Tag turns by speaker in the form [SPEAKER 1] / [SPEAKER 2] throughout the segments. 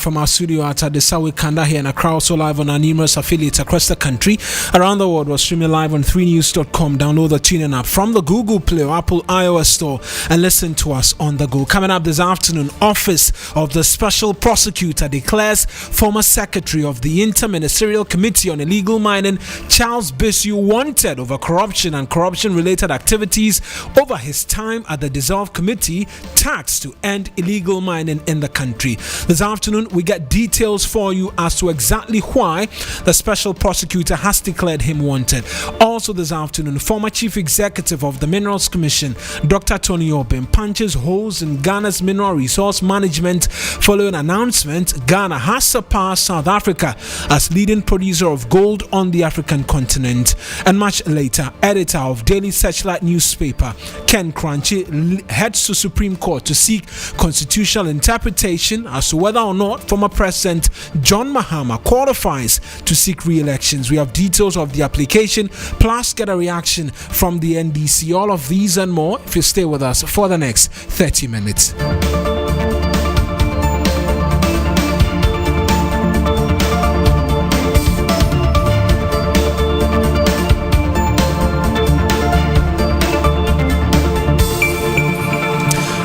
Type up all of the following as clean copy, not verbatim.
[SPEAKER 1] from our studio at Adesawe Kanda here in Accra, also live on our numerous affiliates across the country. Around the world, we're streaming live on 3news.com. Download the TuneIn app from the Google Play or Apple iOS store and listen to us on the go. Coming up this afternoon, Office of the Special Prosecutor declares former Secretary of the Inter-Ministerial Committee on Illegal Mining, Charles Bisu, wanted over corruption and corruption-related activities over his time at the dissolved committee tasked to end illegal mining in the country. This afternoon, we get details for you as to exactly why the special prosecutor has declared him wanted. Also this afternoon, former Chief Executive of the Minerals Commission, Dr. Tony Obin, punches holes in Ghana's mineral resource management following an announcement Ghana has surpassed South Africa as leading producer of gold on the African continent. And much later, editor of Daily Searchlight newspaper, Ken Kranchi, heads to Supreme Court to seek constitutional interpretation as to whether or not former President John Mahama qualifies to seek re-elections. We have details of the application, plus get a reaction from the NDC. All of these and more if you stay with us for the next 30 minutes.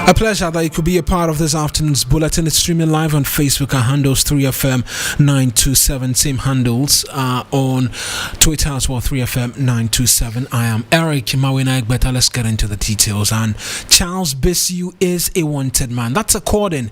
[SPEAKER 1] A pleasure that you could be a part of this afternoon's bulletin. It's streaming live on Facebook. Our handles 3FM927. Same handles on Twitter as well, 3FM927. I am Eric Mawuena Egbeta. Let's get into the details. And Charles Bisu is a wanted man. That's according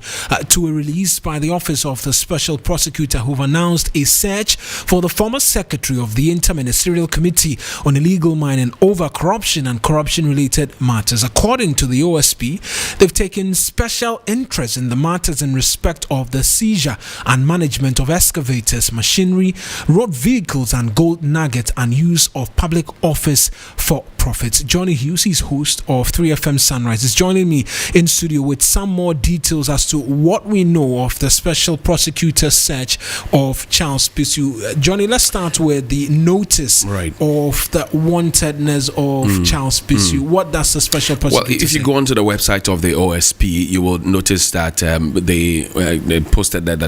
[SPEAKER 1] to a release by the Office of the Special Prosecutor, who've announced a search for the former Secretary of the Inter-Ministerial Committee on Illegal Mining over corruption and corruption-related matters. According to the OSP, they've taken special interest in the matters in respect of the seizure and management of excavators, machinery, road vehicles, and gold nuggets, and use of public office for profits. Johnny Hughes, he's host of 3FM Sunrise, is joining me in studio with some more details as to what we know of the special prosecutor's search of Charles Bisu. Johnny, let's start with the notice of the wantedness of Charles Bisu. What does the special prosecutor
[SPEAKER 2] if you go onto the website of the OSP, you will notice that they posted that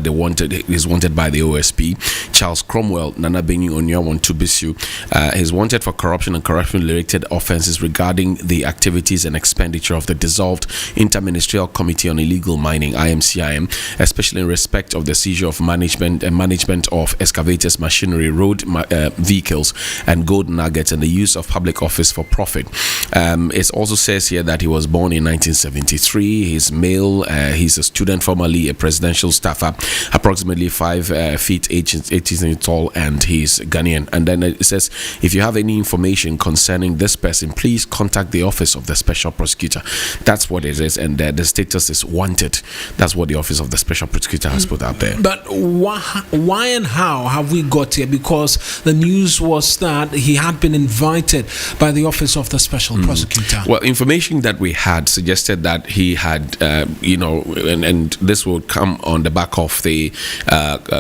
[SPEAKER 2] is wanted by the OSP. Charles Cromwell, Nana Beni Onyawantu Bisu, is wanted for corruption and corruption-related offences regarding the activities and expenditure of the dissolved Inter-Ministerial Committee on Illegal Mining, IMCIM, especially in respect of the seizure of management of excavators, machinery, road vehicles, and gold nuggets, and the use of public office for profit. It also says here that he was born in 1973. He's male. He's a student, formerly a presidential staffer, approximately 5 feet 8 inches tall, and he's Ghanaian. And then it says, if you have any information concerning this person, please contact the Office of the Special Prosecutor. That's what it is, and the status is wanted. That's what the Office of the Special Prosecutor has put out there.
[SPEAKER 1] But why and how have we got here? Because the news was that he had been invited by the Office of the Special Prosecutor.
[SPEAKER 2] Well, information that we had suggested that he had, and this will come on the back of the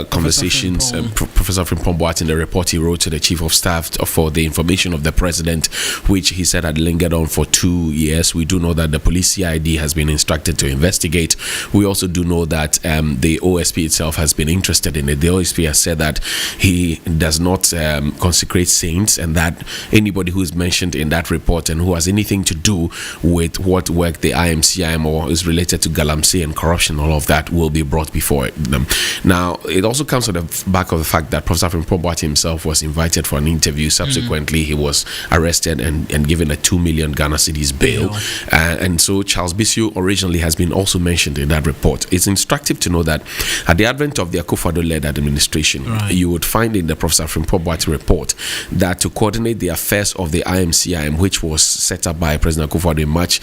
[SPEAKER 2] conversations Professor Frimpong in the report he wrote to the Chief of Staff for the information of the President, which he said had lingered on for 2 years. We do know that the police CID has been instructed to investigate. We also do know that the OSP itself has been interested in it. The OSP has said that he does not consecrate saints, and that anybody who is mentioned in that report and who has anything to do with what work the IMCIM or is related to galamsey and corruption, all of that will be brought before them. Now, it also comes on the back of the fact that Professor Frimpong himself was invited for an interview. Subsequently, he was arrested and given a 2 million Ghana cedis bail. And so Charles Bisu originally has been also mentioned in that report. It's instructive to know that at the advent of the Akufo-Addo-led administration, you would find in the Professor Frimpong report that to coordinate the affairs of the IMCIM, which was set up by President Akufo-Addo in March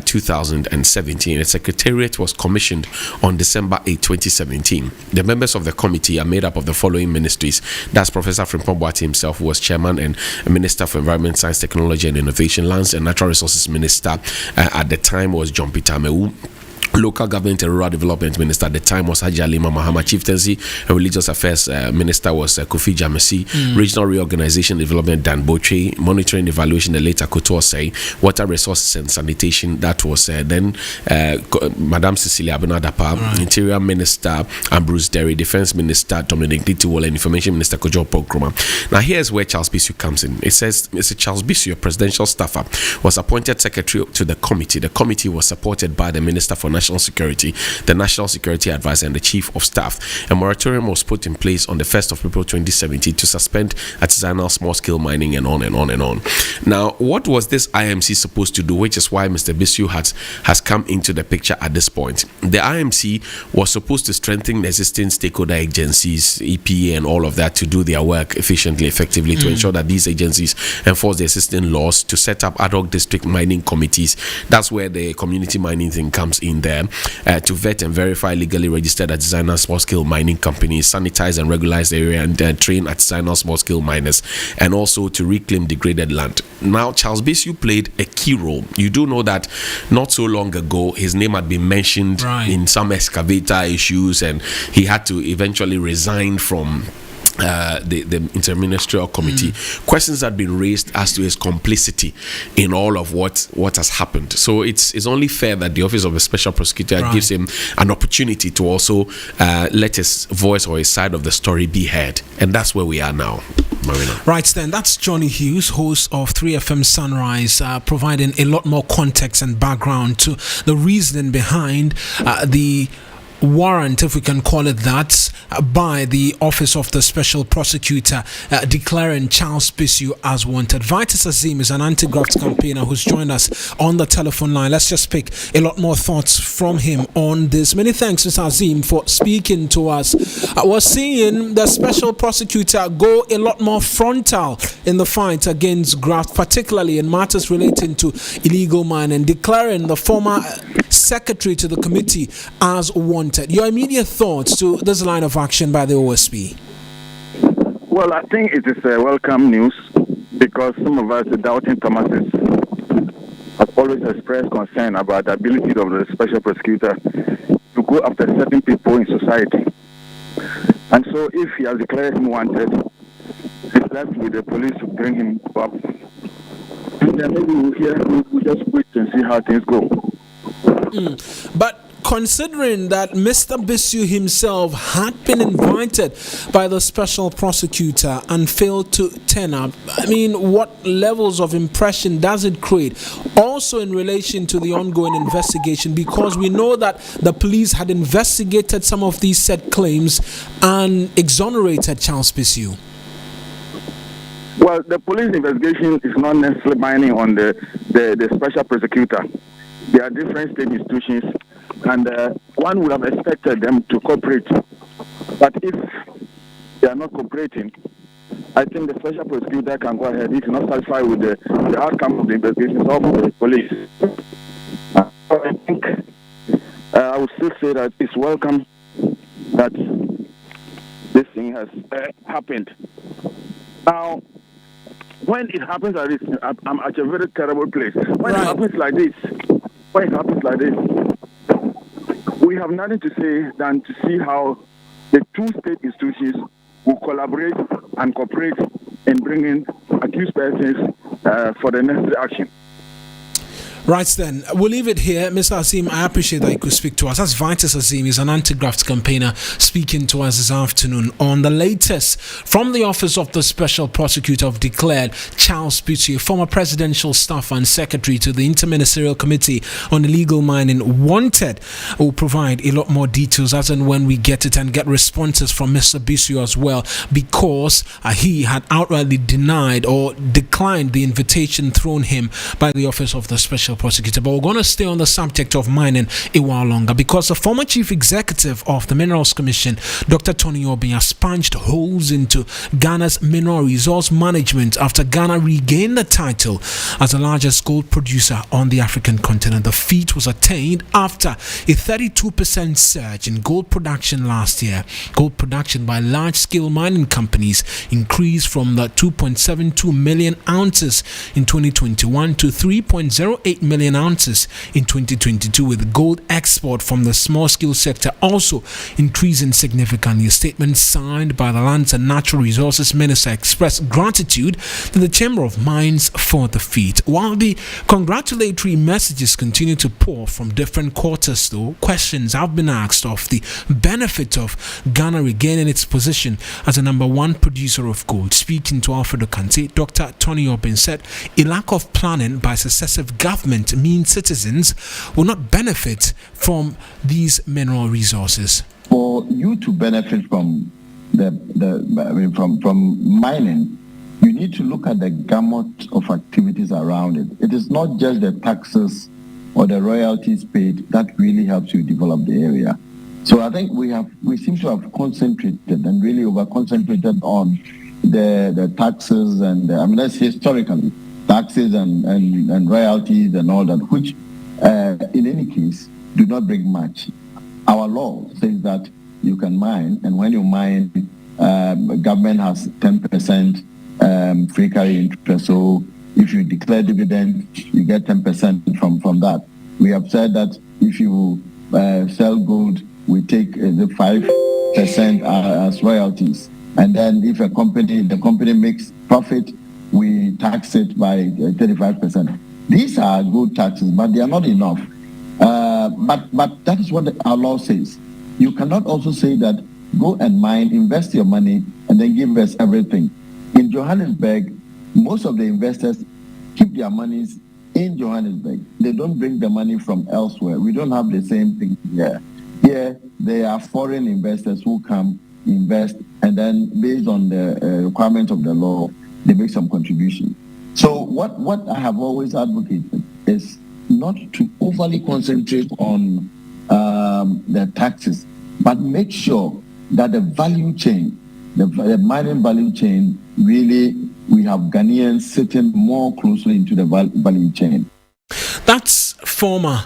[SPEAKER 2] 2017, a secretariat was commissioned on December 8, 2017. The members of the committee are made up of the following ministries. That's Professor Frimpong himself, who was chairman and Minister for Environment, Science, Technology and Innovation. Lands and Natural Resources Minister at the time was John Peter Mewu. Local Government and Rural Development Minister at the time was Haji Alima Mahama. Chieftaincy and Religious Affairs Minister was Kofi Jamesi. Regional Reorganization Development Dan Boche. Monitoring Evaluation the later Kotor say. Water Resources and Sanitation, that was then Madam Cecilia Abinadapa. Right. Interior Minister Ambrose Derry. Defense Minister Dominic Dituwole and Information Minister Kojo Pogroma. Now here's where Charles Bisu comes in. It says Mr. Charles Bisu, a presidential staffer, was appointed secretary to the committee. The committee was supported by the Minister for National Security, the National Security Advisor, and the Chief of Staff. A moratorium was put in place on the 1st of April 2017 to suspend artisanal small-scale mining and on and on and on. Now, what was this IMC supposed to do, which is why Mr. Bisu has come into the picture at this point? The IMC was supposed to strengthen the existing stakeholder agencies, EPA and all of that, to do their work efficiently, effectively, to ensure that these agencies enforce the existing laws, to set up ad hoc district mining committees. That's where the community mining thing comes in there, to vet and verify legally registered artisanal small-scale mining companies, sanitize and regularize the area, and train artisanal small-scale miners, and also to reclaim degraded land. Now, Charles Bisu played a key role. You do know that not so long ago, his name had been mentioned in some excavator issues, and he had to eventually resign from the interministerial committee. Questions had been raised as to his complicity in all of what has happened. So it's only fair that the Office of the Special Prosecutor gives him an opportunity to also let his voice or his side of the story be heard. And that's where we are now, Mawuena.
[SPEAKER 1] Right then, that's Johnny Hughes, host of 3FM Sunrise, providing a lot more context and background to the reasoning behind the warrant, if we can call it that, by the Office of the Special Prosecutor declaring Charles Bisu as wanted. Vitus Azim is an anti-graft campaigner who's joined us on the telephone line. Let's just pick a lot more thoughts from him on this. Many thanks, Mr. Azim, for speaking to us. We're seeing the Special Prosecutor go a lot more frontal in the fight against graft, particularly in matters relating to illegal mining, declaring the former secretary to the committee as wanted. Your immediate thoughts to this line of action by the OSP?
[SPEAKER 3] Well, I think it is welcome news, because some of us, the doubting Thomases, have always expressed concern about the ability of the Special Prosecutor to go after certain people in society. And so if he has declared him wanted, it's left with the police to bring him up. And then maybe we'll just wait and see how things go.
[SPEAKER 1] But considering that Mr. Bisu himself had been invited by the Special Prosecutor and failed to turn up, I mean, what levels of impression does it create? Also in relation to the ongoing investigation, because we know that the police had investigated some of these said claims and exonerated Charles Bisu.
[SPEAKER 3] Well, the police investigation is not necessarily binding on the Special Prosecutor. There are different state institutions, and one would have expected them to cooperate. But if they are not cooperating, I think the Special Prosecutor can go ahead. If not satisfied with the outcome of the investigation of the police, I think I would still say that it's welcome that this thing has happened. Now, when it happens like this, I'm at a very terrible place. When it happens like this, we have nothing to say than to see how the two state institutions will collaborate and cooperate in bringing accused persons for the necessary action.
[SPEAKER 1] Right then, we'll leave it here. Mr. Azim, I appreciate that you could speak to us. That's Vitus Azim. He's an anti-graft campaigner speaking to us this afternoon on the latest from the Office of the Special Prosecutor of declared Charles Bisu, a former presidential staffer and secretary to the Interministerial Committee on Illegal Mining, wanted. We'll provide a lot more details as and when we get it, and get responses from Mr. Bisu as well, because he had outrightly denied or declined the invitation thrown him by the Office of the Special Prosecutor. But we're going to stay on the subject of mining a while longer, because the former chief executive of the Minerals Commission, Dr. Tony Obin, has punched holes into Ghana's mineral resource management after Ghana regained the title as the largest gold producer on the African continent. The feat was attained after a 32% surge in gold production last year. Gold production by large-scale mining companies increased from the 2.72 million ounces in 2021 to 3.08 million ounces in 2022, with gold export from the small-scale sector also increasing significantly. A statement signed by the Lands and Natural Resources Minister expressed gratitude to the Chamber of Mines for the feat. While the congratulatory messages continue to pour from different quarters, though, questions have been asked of the benefit of Ghana regaining its position as the number one producer of gold. Speaking to Alfredo Kante, Dr. Tony Obin said a lack of planning by successive government means citizens will not benefit from these mineral resources.
[SPEAKER 4] For you to benefit from from mining, you need to look at the gamut of activities around it. It is not just the taxes or the royalties paid that really helps you develop the area. So I think we seem to have concentrated and really over-concentrated on the taxes and that's historically taxes and royalties and all that, which in any case do not bring much. Our law says that you can mine, and when you mine, government has 10% free carry interest. So if you declare dividend, you get 10% from that. We have said that if you sell gold, we take the 5% as royalties. And then if the company makes profit, we tax it by 35%. These are good taxes, but they are not enough. But that is what our law says. You cannot also say that go and mine, invest your money, and then give us everything. In Johannesburg, most of the investors keep their monies in Johannesburg. They don't bring the money from elsewhere. We don't have the same thing here. Here, there are foreign investors who come, invest, and then based on the requirement of the law, they make some contribution. So what I have always advocated is not to overly concentrate on the taxes, but make sure that the value chain, the mining value chain, really we have Ghanaians sitting more closely into the value chain.
[SPEAKER 1] That's former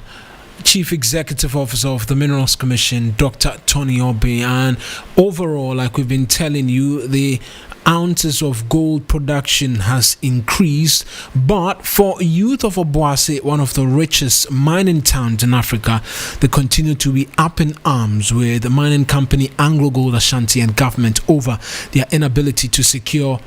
[SPEAKER 1] Chief Executive Officer of the Minerals Commission, Dr. Tony Obe. And overall, like we've been telling you, the ounces of gold production has increased, but for youth of Obuasi, one of the richest mining towns in Africa, they continue to be up in arms with the mining company Anglo Gold Ashanti and government over their inability to secure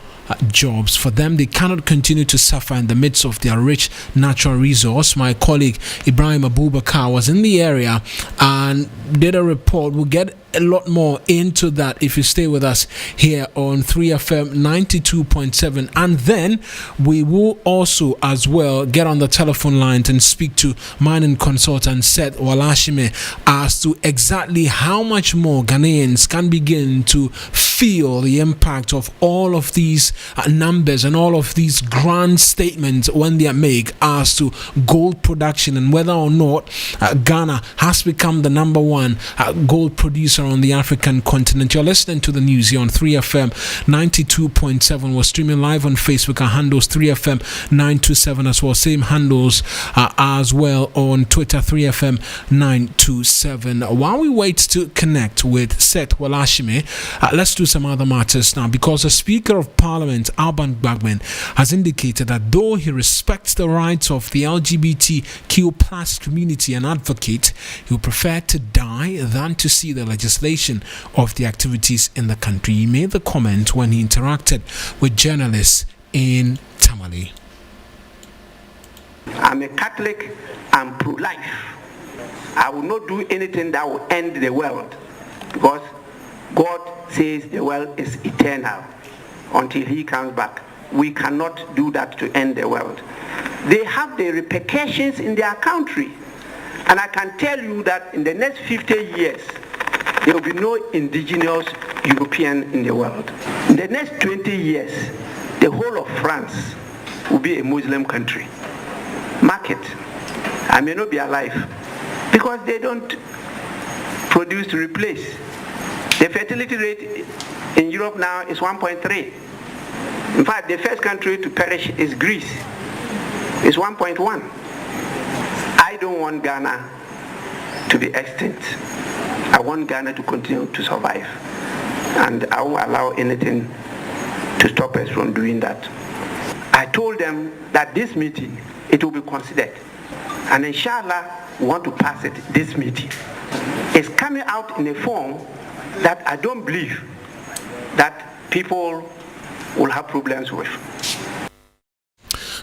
[SPEAKER 1] jobs. For them, they cannot continue to suffer in the midst of their rich natural resource. My colleague Ibrahim Abubakar was in the area and did a report. We'll get a lot more into that if you stay with us here on 3FM 92.7, and then we will also as well get on the telephone lines and speak to mining consultant Seth Walashime as to exactly how much more Ghanaians can begin to feel the impact of all of these numbers and all of these grand statements when they are made as to gold production and whether or not Ghana has become the number one gold producer on the African continent. You're listening to the news here on 3FM 92.7. We're streaming live on Facebook. Our handles 3FM 927 as well. Same handles as well on Twitter, 3FM 927. While we wait to connect with Seth Walashime, let's do some other matters now, because the Speaker of Parliament, Alban Gbagben, has indicated that though he respects the rights of the LGBTQ plus community and advocate, he would prefer to die than to see the legislation of the activities in the country. He made the comment when he interacted with journalists in Tamale.
[SPEAKER 5] I'm a Catholic, I'm pro-life. I will not do anything that will end the world, because God says the world is eternal until he comes back. We cannot do that to end the world. They have the repercussions in their country, and I can tell you that in the next 50 years there will be no indigenous European in the world. In the next 20 years, the whole of France will be a Muslim country. Mark it. I may not be alive because they don't produce to replace. The fertility rate in Europe now is 1.3. In fact, the first country to perish is Greece. It's 1.1. I don't want Ghana to be extinct. I want Ghana to continue to survive. And I won't allow anything to stop us from doing that. I told them that this meeting, it will be considered. And inshallah, we want to pass it this meeting. It's coming out in a form that I don't believe that people will have problems with.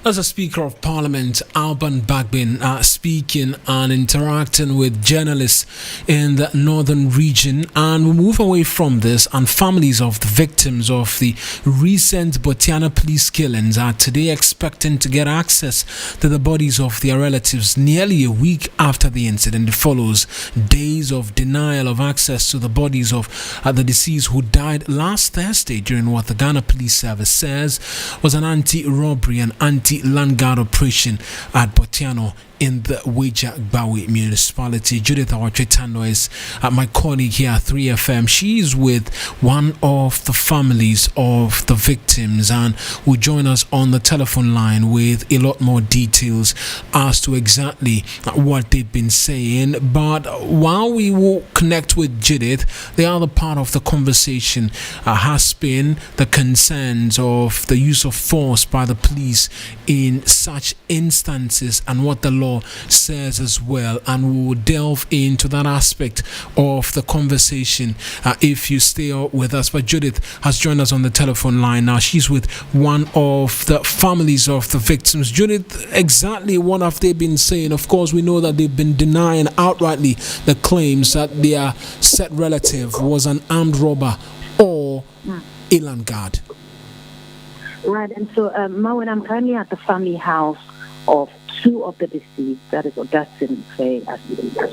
[SPEAKER 1] As a Speaker of Parliament, Alban Bagbin, speaking and interacting with journalists in the northern region. And we move away from this, and families of the victims of the recent Botiana police killings are today expecting to get access to the bodies of their relatives nearly a week after the incident. It follows days of denial of access to the bodies of the deceased who died last Thursday during what the Ghana Police Service says was an anti-robbery and anti-land guard operation at Botiano in the Weja-Gbawe municipality. Judith Awatretano is my colleague here at 3FM. She's with one of the families of the victims and will join us on the telephone line with a lot more details as to exactly what they've been saying. But while we will connect with Judith, the other part of the conversation has been the concerns of the use of force by the police in such instances and what the law says as well, and we will delve into that aspect of the conversation if you stay with us. But Judith has joined us on the telephone line now. She's with one of the families of the victims. Judith, exactly what have they been saying? Of course, we know that they've been denying outrightly the claims that their said relative was an armed robber or a land guard.
[SPEAKER 6] Right, and so Mawuena, I'm currently at the family house of two of the deceased, that is Augustine Faye as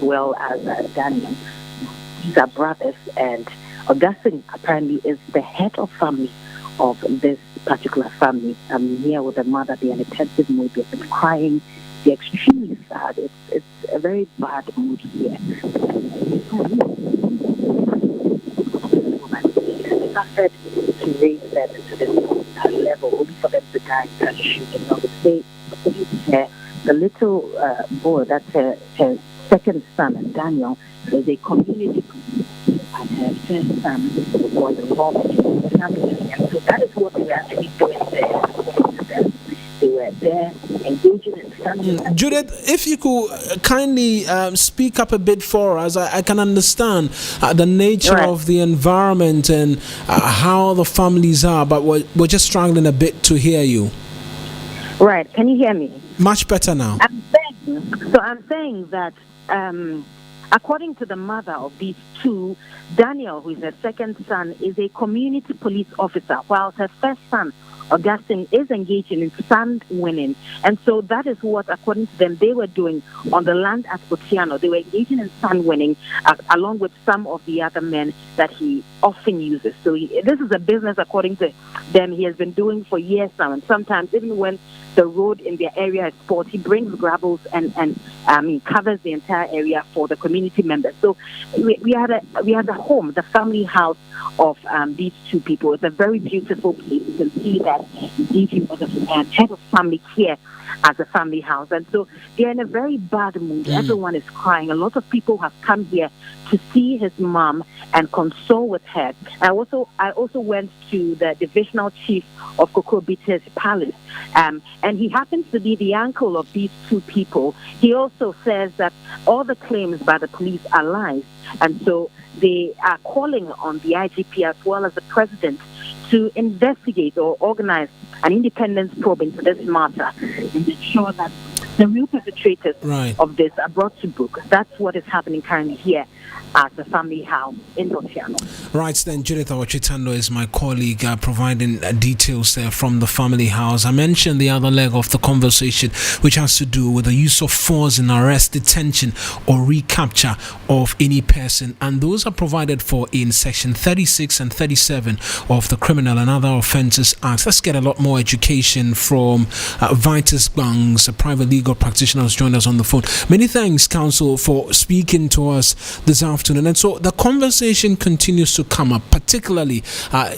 [SPEAKER 6] well as Daniel. These are brothers, and Augustine apparently is the head of family of this particular family. I'm here with the mother. They're in a tensive mood. They've been crying. They're extremely sad. It's a very bad mood here. It's not fair to raise them to this level, only for them to die in such a shooting. The little boy, that's her second son, Daniel, is a community police, and her first son was involved in the family. And so that is what they were actually doing there. They were there engaging in family.
[SPEAKER 1] Judith, if you could kindly speak up a bit for us, I can understand the nature of the environment and how the families are, but we're just struggling a bit to hear you.
[SPEAKER 6] Right, can you hear me?
[SPEAKER 1] Much better now.
[SPEAKER 6] I'm saying that according to the mother of these two, Daniel, who is her second son, is a community police officer, while her first son, Augustine, is engaging in sand winning. And so that is what, according to them, they were doing on the land at Botiano. They were engaging in sand winning along with some of the other men that he often uses. So this is a business, according to them, he has been doing for years now. And sometimes, even when the road in their area is sport, he brings gravels and he covers the entire area for the community members. So we had a home, the family house of these two people. It's a very beautiful place. You can see that DG was a head of family care as a family house. And so they're in a very bad mood. Everyone is crying. A lot of people have come here to see his mom and console with her. I also went to the divisional chief of Kokobite's palace, and he happens to be the uncle of these two people. He also says that all the claims by the police are lies, and so they are calling on the IGP as well as the president to investigate or organize an independent probe into this matter and ensure that the real perpetrators of this are brought to book. That's what is happening currently here at the family house in Botiano.
[SPEAKER 1] Right then, Judith Awatretano is my colleague providing details there from the family house. I mentioned the other leg of the conversation, which has to do with the use of force in arrest, detention or recapture of any person, and those are provided for in section 36 and 37 of the Criminal and Other Offences Act. Let's get a lot more education from Vitus Bangs, a private legal practitioner who's joined us on the phone. Many thanks, Counsel, for speaking to us this afternoon. And so the conversation continues to come up, particularly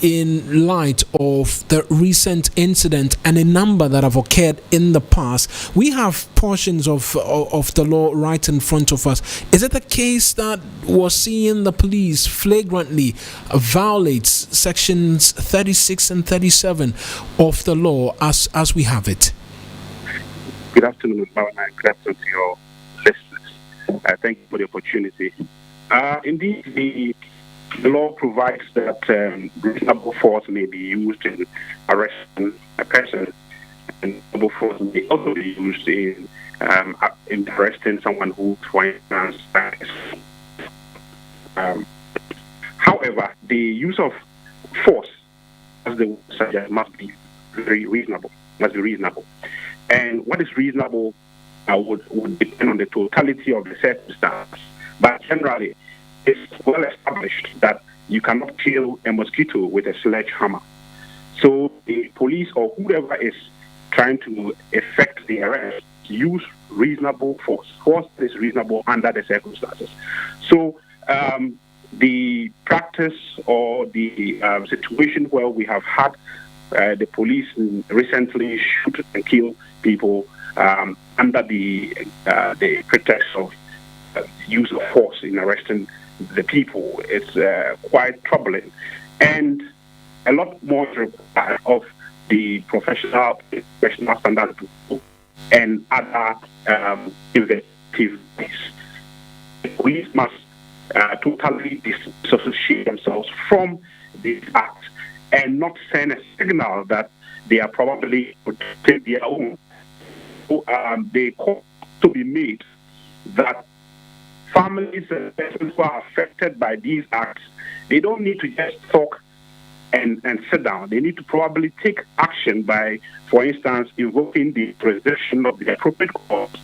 [SPEAKER 1] in light of the recent incident and a number that have occurred in the past. We have portions of the law right in front of us. Is it the case that we're seeing the police flagrantly violate sections 36 and 37 of the law as we have it?
[SPEAKER 7] Good afternoon, Mawuena, and good afternoon to your listeners. Thank you for the opportunity. Indeed, the law provides that reasonable force may be used in arresting a person, and reasonable force may also be used in arresting someone who, for instance, however, the use of force, as the word suggests, must be very reasonable. Must be reasonable, and what is reasonable would depend on the totality of the circumstance. But generally, it's well established that you cannot kill a mosquito with a sledgehammer. So the police or whoever is trying to effect the arrest use reasonable force. Force is reasonable under the circumstances. So the practice or the situation where we have had the police recently shoot and kill people under the pretext of use of force in arresting the people, it's quite troubling, and a lot more of the professional standard and other investigative ways. The police must totally disassociate themselves from this act and not send a signal that they are probably protecting their own. So, they call to be made that families and persons who are affected by these acts, they don't need to just talk and sit down. They need to probably take action by, for instance, invoking the jurisdiction of the appropriate courts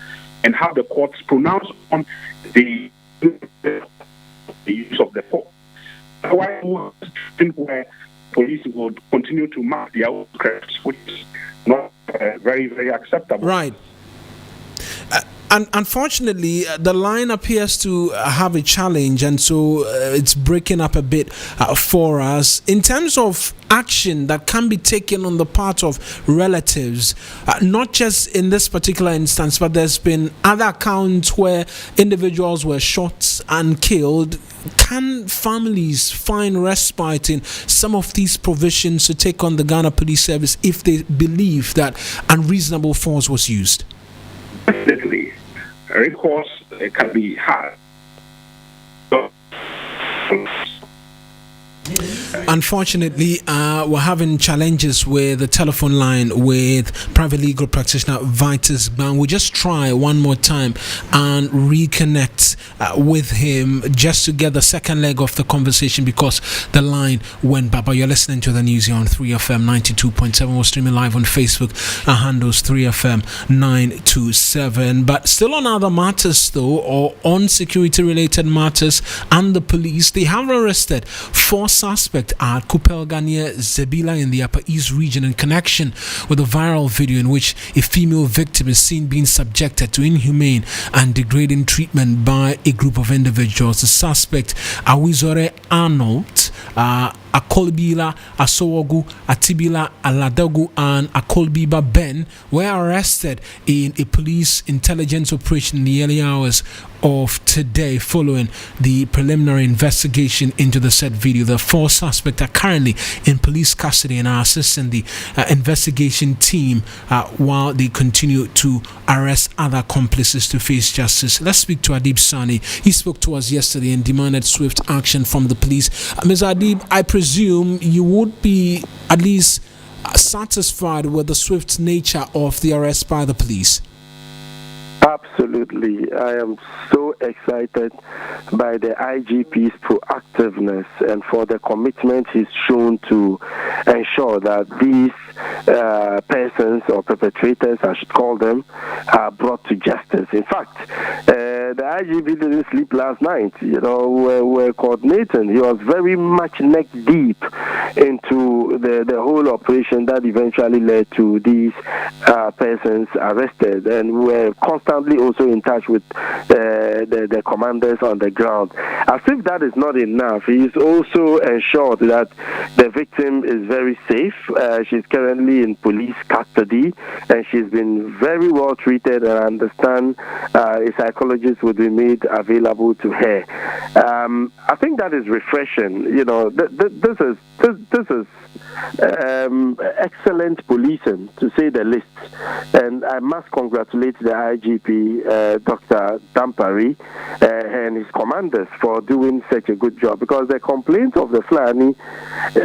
[SPEAKER 7] and have the courts pronounce on the use of the force. Otherwise, where police will continue to mark their own crimes, which is not very, very acceptable.
[SPEAKER 1] Right. And unfortunately, the line appears to have a challenge, and so it's breaking up a bit for us. In terms of action that can be taken on the part of relatives, not just in this particular instance, but there's been other accounts where individuals were shot and killed. Can families find respite in some of these provisions to take on the Ghana Police Service if they believe that unreasonable force was used?
[SPEAKER 7] Definitely. Recourse can be hard.
[SPEAKER 1] Unfortunately, we're having challenges with the telephone line with private legal practitioner Vitus Ban. We'll just try one more time and reconnect with him just to get the second leg of the conversation because the line went bad. But you're listening to the news here on 3FM 92.7. We're streaming live on Facebook. Our handles 3FM 927. But still on other matters though, or on security related matters, and the police, they have arrested 4 suspects at Kupelga near Zebila in the Upper East region in connection with a viral video in which a female victim is seen being subjected to inhumane and degrading treatment by a group of individuals. The suspect, Awizore Arnold, Akolbila Asowogu, Atibila Aladagu, and Akolbiba Ben were arrested in a police intelligence operation in the early hours of today following the preliminary investigation into the said video. The 4 suspects are currently in police custody and are assisting the investigation team while they continue to arrest other accomplices to face justice. Let's speak to Adib Sani. He spoke to us yesterday and demanded swift action from the police. Ms. Adib, I presume you would be at least satisfied with the swift nature of the arrest by the police.
[SPEAKER 8] Absolutely. I am so excited by the IGP's proactiveness and for the commitment he's shown to ensure that these persons or perpetrators, I should call them, are brought to justice. In fact, the IGP didn't sleep last night. We're coordinating. He was very much neck deep into the whole operation that eventually led to these persons arrested, and we're constantly also in touch with the commanders on the ground. As if that is not enough, he's also ensured that the victim is very safe. She's currently in police custody, and she's been very well treated, and I understand a psychologist would be made available to her. I think that is refreshing. You know, this is excellent policing, to say the least. And I must congratulate the IGP, Dr. Dampari, and his commanders for doing such a good job, because the complaint of the Fulani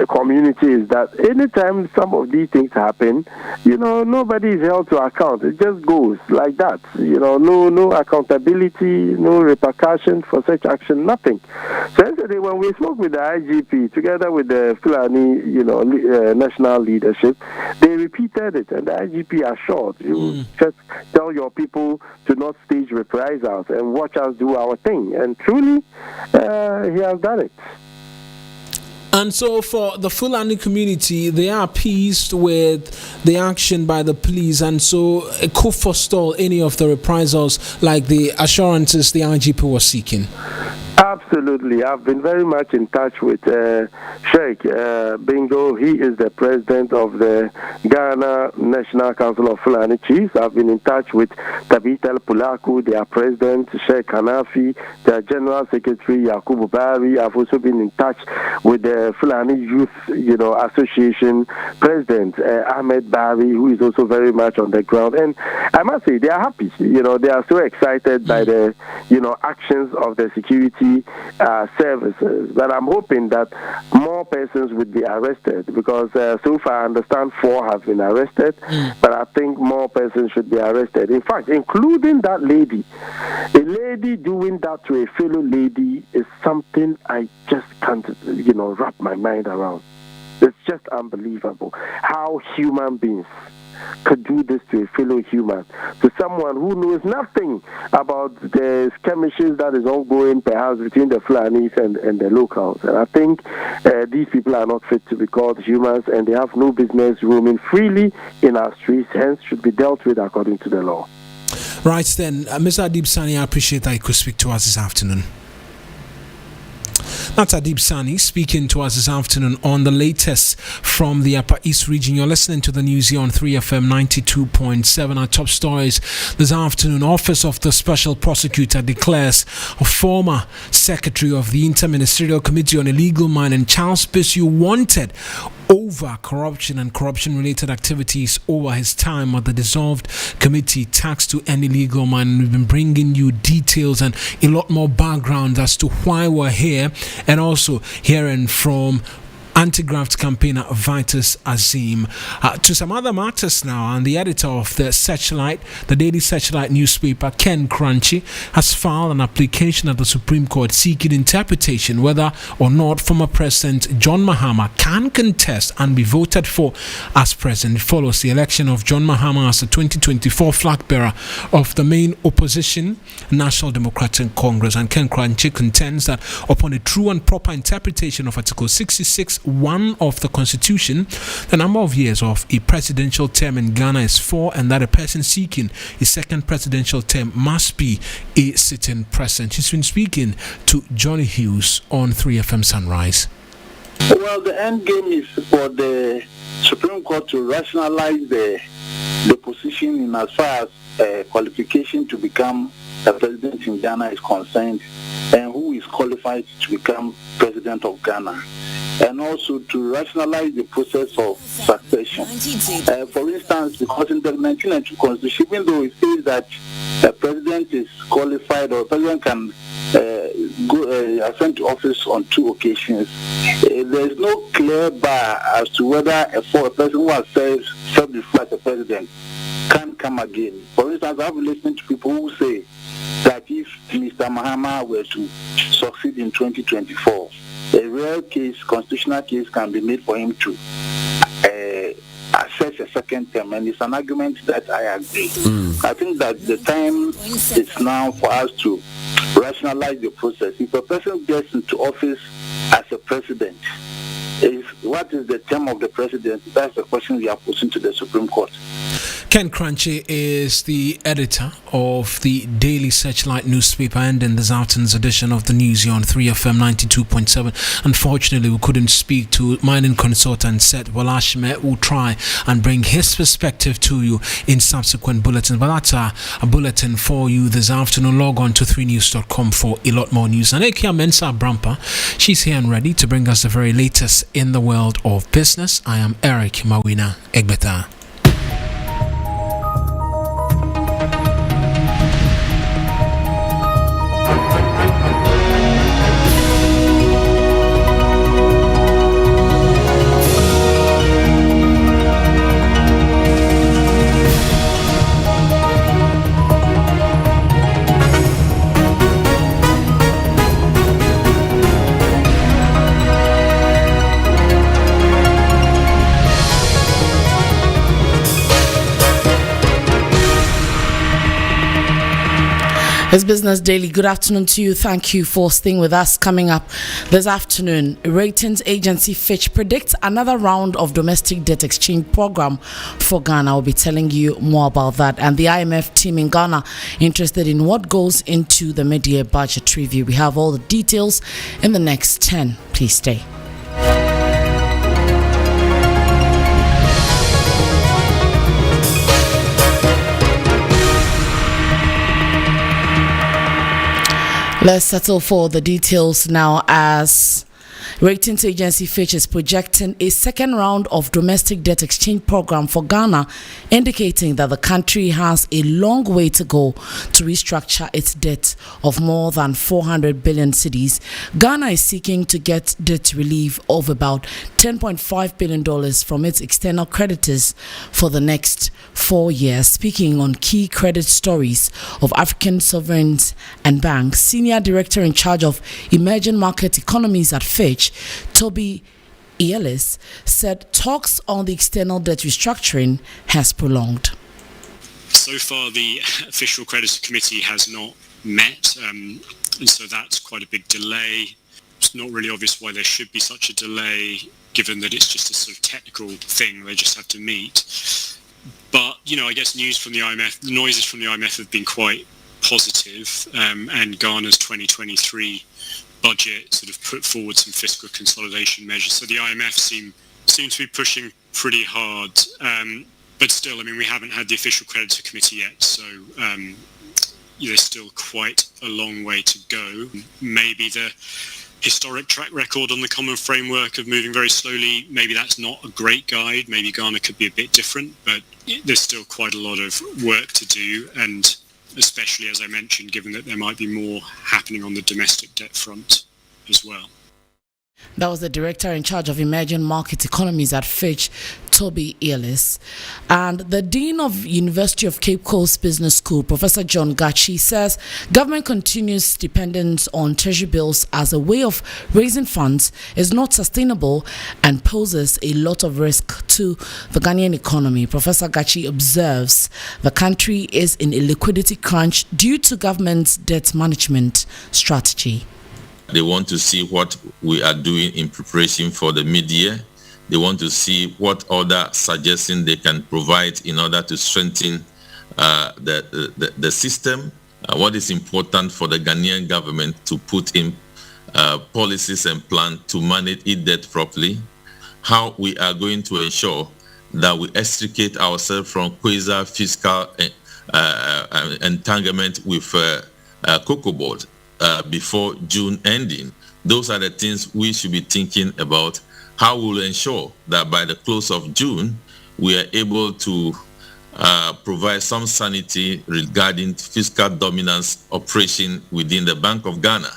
[SPEAKER 8] community is that anytime some of these things happen, you know, nobody is held to account. It just goes like that. You know, no accountability, no repercussion for such action, nothing. So yesterday when we spoke with the IGP, together with the Fulani, you know, national leadership, they repeated it, and the IGP assured you just tell your people to not stage reprisals and watch us do our thing. And truly, he has done it.
[SPEAKER 1] And so for the Fulani community, they are pleased with the action by the police, and so it could forestall any of the reprisals like the assurances the IGP was seeking.
[SPEAKER 8] Absolutely. I've been very much in touch with Sheikh Bingo. He is the president of the Ghana National Council of Fulani Chiefs. I've been in touch with Tabitel Pulaku, their president, Sheikh Hanafi, their general secretary, Yakubu Bari. I've also been in touch with the Fulani Youth, you know, Association president, Ahmed Bari, who is also very much on the ground. And I must say, they are happy. You know, they are so excited by the, you know, actions of the security services. But I'm hoping that more persons would be arrested, because so far I understand 4 have been arrested, but I think more persons should be arrested. In fact, including that lady. A lady doing that to a fellow lady is something I just can't, you know, wrap my mind around. It's just unbelievable how human beings could do this to a fellow human, to someone who knows nothing about the skirmishes that is ongoing perhaps between the Fulanis and the locals. And I think these people are not fit to be called humans, and they have no business roaming freely in our streets, hence should be dealt with according to the law.
[SPEAKER 1] Right then, Mr. Adib Sani, I appreciate that you could speak to us this afternoon. That's Adib Sani speaking to us this afternoon on the latest from the Upper East region. You're listening to the news here on 3FM 92.7. Our top stories this afternoon. Office of the Special Prosecutor declares a former secretary of the Interministerial Committee on Illegal Mining, Charles Bissu, wanted over corruption and corruption-related activities over his time at the dissolved committee taxed to end illegal mining. We've been bringing you details and a lot more background as to why we're here, and also hearing from anti-graft campaigner Vitus Azim. To some other matters now, and the editor of the Searchlight, the Daily Searchlight newspaper, Ken Crunchy, has filed an application at the Supreme Court seeking interpretation whether or not former President John Mahama can contest and be voted for as president. It follows the election of John Mahama as the 2024 flag bearer of the main opposition, National Democratic Congress. And Ken Crunchy contends that upon a true and proper interpretation of Article 66(1) of the Constitution, the number of years of a presidential term in Ghana is 4, and that a person seeking a second presidential term must be a sitting president. He's been speaking to Johnny Hughes on 3FM Sunrise.
[SPEAKER 9] Well, the end game is for the Supreme Court to rationalize the position in as far as qualification to become a president in Ghana is concerned, and who is qualified to become president of Ghana, and also to rationalize the process of succession. For instance, because in the 1992 Constitution, even though it says that a president is qualified or a president can ascend to office on 2 occasions, there is no clear bar as to whether for a person who has served before as a president can come again. For instance, I have been listening to people who say that if Mr. Mahama were to succeed in 2024, a rare case, constitutional case, can be made for him to assess a second term, and it's an argument that I agree. I think that the time is now for us to rationalize the process. If a person gets into office as a president, what is the term of the president? That's the question we are posing to the Supreme Court.
[SPEAKER 1] Ken Crunchy is the editor of the Daily Searchlight newspaper, and in this afternoon's edition of the news here on 3FM 92.7. Unfortunately, we couldn't speak to mining consultant Seth Walashme. We'll try and bring his perspective to you in subsequent bulletins. But that's a bulletin for you this afternoon. Log on to 3news.com for a lot more news. And Akia Mensah Aborampah, she's here and ready to bring us the very latest in the world of business. I am Eric Mawuena, Egbeta.
[SPEAKER 10] It's Business Daily. Good afternoon to you. Thank you for staying with us. Coming up this afternoon, ratings agency Fitch predicts another round of domestic debt exchange program for Ghana. I'll be telling you more about that. And the IMF team in Ghana interested in what goes into the mid-year budget review. We have all the details in the next 10. Please stay. Let's settle for the details now, as ratings agency Fitch is projecting a second round of domestic debt exchange program for Ghana, indicating that the country has a long way to go to restructure its debt of more than 400 billion cedis. Ghana is seeking to get debt relief of about $10.5 billion from its external creditors for the next 4 years. Speaking on key credit stories of African sovereigns and banks, Senior Director in charge of emerging market economies at Fitch, Toby Ellis, said talks on the external debt restructuring has prolonged.
[SPEAKER 11] So far, the official creditors committee has not met, and so that's quite a big delay. It's not really obvious why there should be such a delay, given that it's just a sort of technical thing. They just have to meet. But, I guess news from the IMF, the noises from the IMF have been quite positive, and Ghana's 2023 budget sort of put forward some fiscal consolidation measures. So the IMF seem to be pushing pretty hard. But still, we haven't had the official creditor committee yet, so there's still quite a long way to go. Maybe the historic track record on the common framework of moving very slowly, maybe that's not a great guide. Maybe Ghana could be a bit different, but there's still quite a lot of work to do, and especially, as I mentioned, given that there might be more happening on the domestic debt front as well.
[SPEAKER 10] That was the director in charge of emerging market economies at Fitch, Toby Ellis. And the dean of University of Cape Coast Business School, Professor John Gachi, says government continuous dependence on treasury bills as a way of raising funds is not sustainable and poses a lot of risk to the Ghanaian economy. Professor Gachi observes the country is in a liquidity crunch due to government's debt management strategy.
[SPEAKER 12] They want to see what we are doing in preparation for the mid-year. They want to see what other suggestions they can provide in order to strengthen the system. What is important for the Ghanaian government to put in policies and plans to manage its debt properly. How we are going to ensure that we extricate ourselves from quasi-fiscal entanglement with Cocoa Board before June ending. Those are the things we should be thinking about. How we will ensure that by the close of June, we are able to provide some sanity regarding fiscal dominance operation within the Bank of Ghana.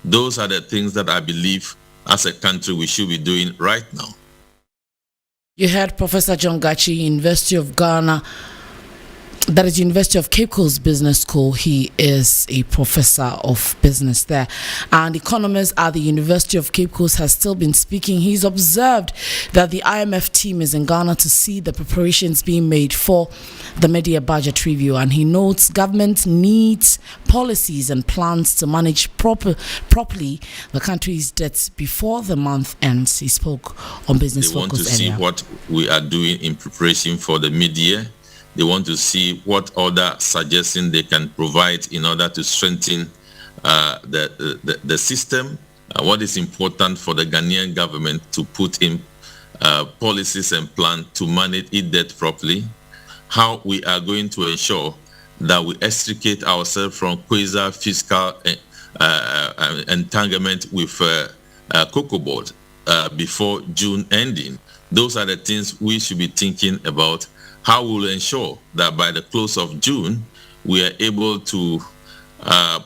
[SPEAKER 12] Those are the things that I believe as a country we should be doing right now.
[SPEAKER 10] You heard Professor John Gachi, University of Ghana. That is University of Cape Coast Business School. He is a professor of business there. And economists at the University of Cape Coast has still been speaking. He's observed that the IMF team is in Ghana to see the preparations being made for the mid-year budget review. And he notes government needs policies and plans to manage properly the country's debts before the month ends. He spoke on Business Focus earlier.
[SPEAKER 12] They want to see what we are doing in preparation for the mid-year. They want to see what other suggestions they can provide in order to strengthen the system. What is important for the Ghanaian government to put in policies and plans to manage its debt properly. How we are going to ensure that we extricate ourselves from quasi-fiscal entanglement with Cocoa Board before June ending. Those are the things we should be thinking about. How we will ensure that by the close of June, we are able to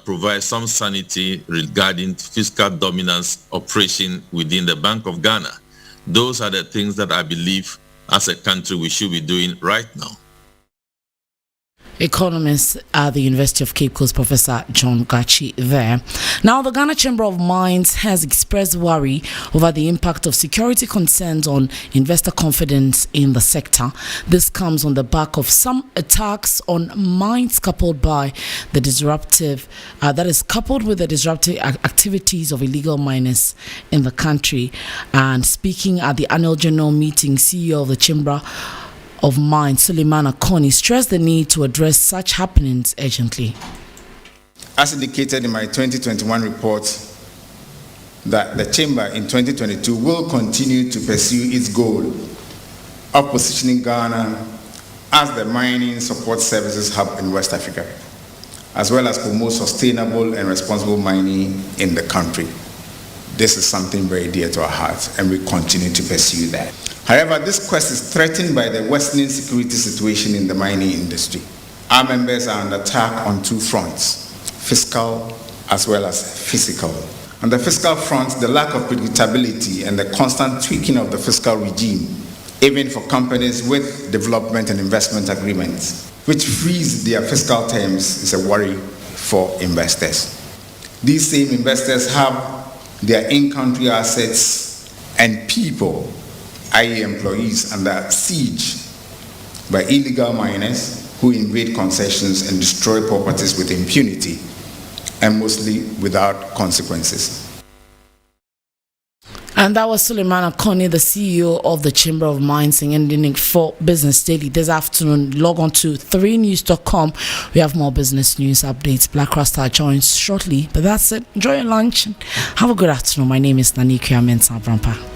[SPEAKER 12] provide some sanity regarding fiscal dominance operation within the Bank of Ghana. Those are the things that I believe as a country we should be doing right now.
[SPEAKER 10] Economist at the University of Cape Coast, Professor John Gachi there. Now, the Ghana Chamber of Mines has expressed worry over the impact of security concerns on investor confidence in the sector. This comes on the back of some attacks on mines coupled with the disruptive activities of illegal miners in the country. And speaking at the annual general meeting, CEO of the Chamber of Mines, Suleiman Akoni, stressed the need to address such happenings urgently.
[SPEAKER 13] As indicated in my 2021 report, that the Chamber in 2022 will continue to pursue its goal of positioning Ghana as the mining support services hub in West Africa, as well as promote sustainable and responsible mining in the country. This is something very dear to our hearts, and we continue to pursue that. However, this quest is threatened by the worsening security situation in the mining industry. Our members are under attack on two fronts, fiscal as well as physical. On the fiscal front, the lack of predictability and the constant tweaking of the fiscal regime, even for companies with development and investment agreements, which freeze their fiscal terms, is a worry for investors. These same investors have their in-country assets and people, i.e. employees, under siege by illegal miners who invade concessions and destroy properties with impunity and mostly without consequences.
[SPEAKER 10] And that was Suleiman Akoni, the CEO of the Chamber of Mines, ending for Business Daily this afternoon. Log on to 3news.com. We have more business news updates. Black Rasta joins shortly, but that's it. Enjoy your lunch. Have a good afternoon. My name is Nanikia Mensah Aborampah.